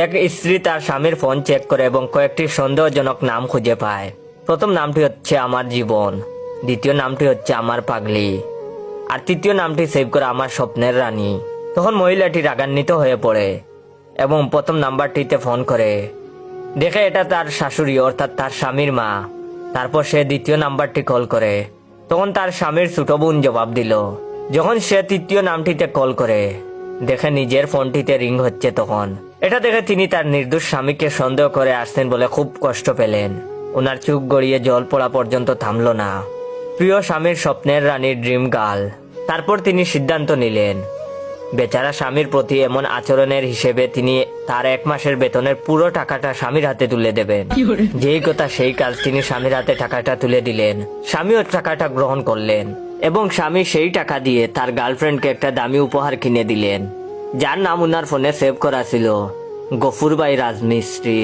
এক স্ত্রী তার স্বামীর ফোন চেক করে এবং কয়েকটি সন্দেহজনক নাম খুঁজে পায়। প্রথম নামটি হচ্ছে আমার জীবন, দ্বিতীয় নামটি হচ্ছে আমার পাগলি, আর তৃতীয় নামটি সেভ করে আমার স্বপ্নের রানী। তখন মহিলাটি রাগান্বিত হয়ে পড়ে এবং প্রথম নাম্বারটিতে ফোন করে, দেখে এটা তার শাশুড়ি অর্থাৎ তার স্বামীর মা। তারপর সে দ্বিতীয় নাম্বারটি কল করে, তখন তার স্বামীর ছোট বোন জবাব দিল। যখন সে তৃতীয় নামটিতে কল করে দেখে নিজের ফোনটিতে রিং হচ্ছে, তখন এটা দেখে তিনি তার নির্দোষ স্বামীকে সন্দেহ করে আসছেন বলে খুব কষ্ট পেলেন। ওনার চোখ গড়িয়ে জল পড়া পর্যন্ত থামলো না। প্রিয় স্বামীর স্বপ্নের রানীর ড্রিম গার্ল। তারপর তিনি সিদ্ধান্ত নিলেন বেচারা স্বামীর প্রতি এমন আচরণের হিসেবে তিনি তার 1 মাসের বেতনের পুরো টাকাটা স্বামীর হাতে তুলে দেবেন। যেই কথা সেই কাজ, তিনি স্বামীর হাতে টাকাটা তুলে দিলেন। স্বামীও টাকাটা গ্রহণ করলেন এবং স্বামী সেই টাকা দিয়ে তার গার্লফ্রেন্ডকে একটা দামি উপহার কিনে দিলেন, যার নাম উনার ফোনে সেভ করা ছিল গফুর ভাই রাজমিস্ত্রি।